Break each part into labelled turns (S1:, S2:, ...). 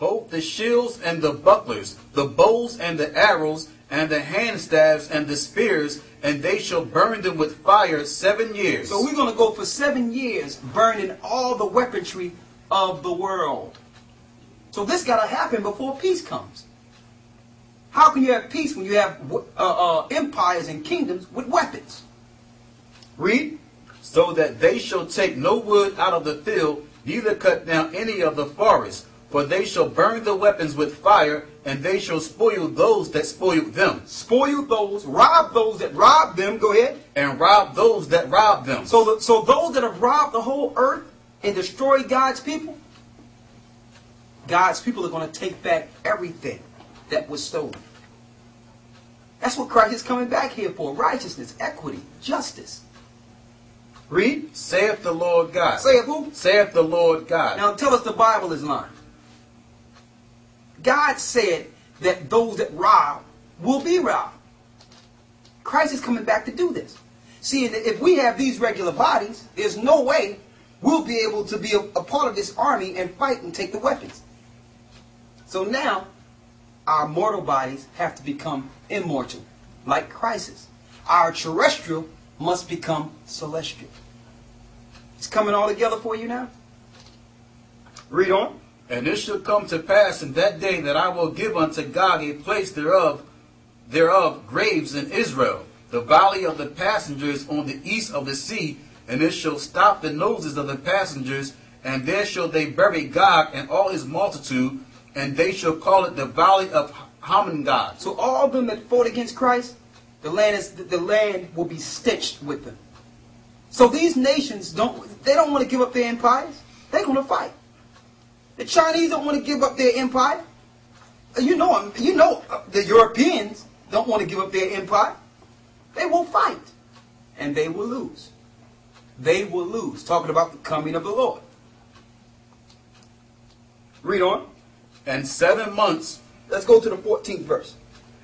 S1: both the shields and the bucklers, the bows and the arrows, and the handstaffs and the spears, and they shall burn them with fire 7 years.
S2: So we're going to go for 7 years burning all the weaponry of the world. So this got to happen before peace comes. How can you have peace when you have empires and kingdoms with weapons? Read.
S1: So that they shall take no wood out of the field, neither cut down any of the forest. For they shall burn the weapons with fire, and they shall spoil those that spoiled them.
S2: Spoil those, rob those that robbed them. Go ahead.
S1: And rob those that robbed them.
S2: So those that have robbed the whole earth and destroyed God's people are going to take back everything that was stolen. That's what Christ is coming back here for. Righteousness, equity, justice. Read.
S1: Saith the Lord God.
S2: Saith who?
S1: Saith the Lord God.
S2: Now tell us the Bible is lying. God said that those that rob will be robbed. Christ is coming back to do this. See, if we have these regular bodies, there's no way we'll be able to be a part of this army and fight and take the weapons. So now, our mortal bodies have to become immortal, like Christ's. Our terrestrial must become celestial. It's coming all together for you now. Read on.
S1: And it shall come to pass in that day that I will give unto God a place thereof graves in Israel, the valley of the passengers on the east of the sea, and it shall stop the noses of the passengers, and there shall they bury Gog and all his multitude, and they shall call it the valley of Hamon-Gog.
S2: So all of them that fought against Christ, the land will be stitched with them. So these nations don't want to give up their empires. They're going to fight. The Chinese don't want to give up their empire. You know the Europeans don't want to give up their empire. They will fight. And they will lose. They will lose. Talking about the coming of the Lord. Read on.
S1: And 7 months.
S2: Let's go to the 14th verse.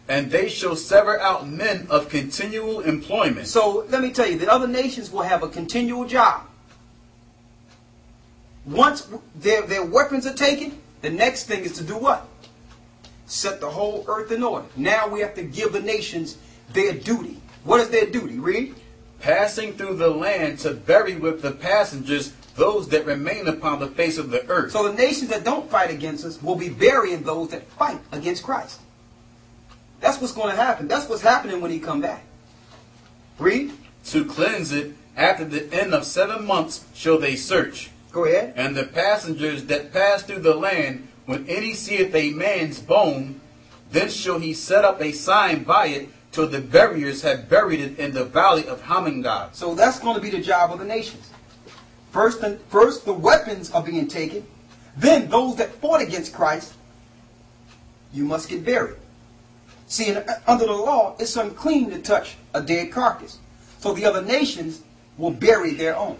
S1: And they shall sever out men of continual employment.
S2: So let me tell you, the other nations will have a continual job. Once their weapons are taken, the next thing is to do what? Set the whole earth in order. Now we have to give the nations their duty. What is their duty? Read.
S1: Passing through the land to bury with the passengers those that remain upon the face of the earth.
S2: So the nations that don't fight against us will be burying those that fight against Christ. That's what's going to happen. That's what's happening when he come back. Read.
S1: To cleanse it, after the end of 7 months shall they search.
S2: Go ahead.
S1: And the passengers that pass through the land, when any seeth a man's bone, then shall he set up a sign by it, till the buriers have buried it in the valley of Hamon-Gog.
S2: So that's going to be the job of the nations. First, the weapons are being taken. Then those that fought against Christ, you must get buried. See, under the law, it's unclean to touch a dead carcass. So the other nations will bury their own.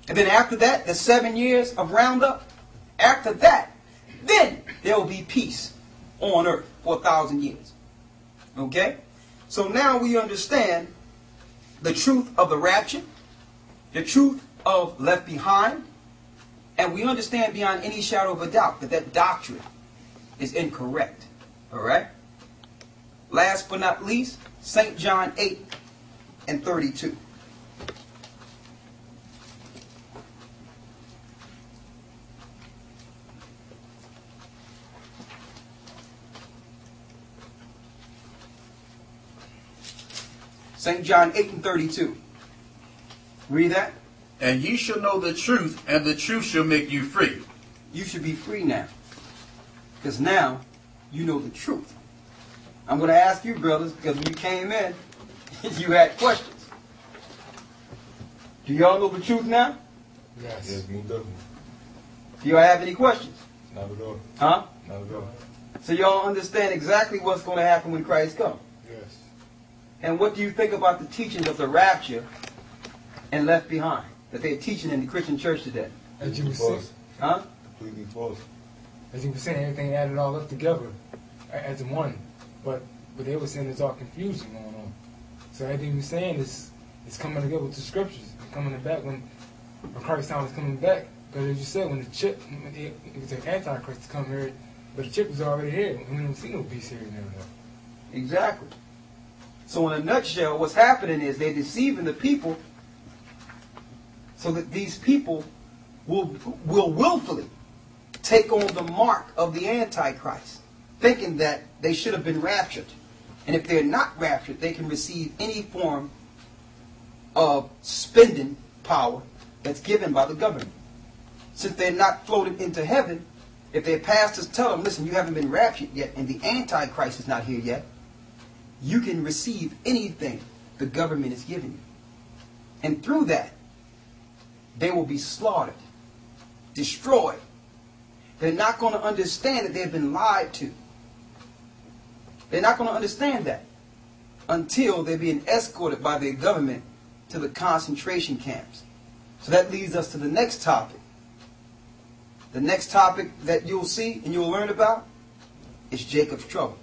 S2: And then after that, the 7 years of roundup, after that, then there will be peace on earth for 1,000 years. Okay? So now we understand the truth of the rapture, the truth of left behind, and we understand beyond any shadow of a doubt that that doctrine is incorrect. All right? Last but not least, St. John 8 and 32. St. John 8 and 32. Read that.
S1: And ye shall know the truth, and the truth shall make you free.
S2: You should be free now. Because now you know the truth. I'm going to ask you, brothers, because when you came in, you had questions. Do y'all know the truth now?
S3: Yes. Yes, most definitely.
S2: Do y'all have any questions?
S3: Not at all.
S2: Huh?
S3: Not at all.
S2: So y'all understand exactly what's going to happen when Christ comes?
S3: Yes.
S2: And what do you think about the teachings of the rapture and left behind that they're teaching in the Christian church today?
S4: As you were saying,
S2: huh?
S3: Completely false.
S4: As you were saying, everything added all up together as one. But what they were saying is all confusion going on. So everything you were saying is coming together with the scriptures. It's coming back when Christ's time is coming back. Because as you said, when the Antichrist come here, but the chip was already here. We don't see no beast here and everything.
S2: Exactly. So in a nutshell, what's happening is they're deceiving the people so that these people will willfully take on the mark of the Antichrist, thinking that they should have been raptured. And if they're not raptured, they can receive any form of spending power that's given by the government. Since they're not floated into heaven, if their pastors tell them, listen, you haven't been raptured yet, and the Antichrist is not here yet, you can receive anything the government is giving you. And through that, they will be slaughtered, destroyed. They're not going to understand that they've been lied to. They're not going to understand that until they're being escorted by their government to the concentration camps. So that leads us to the next topic. The next topic that you'll see and you'll learn about is Jacob's trouble.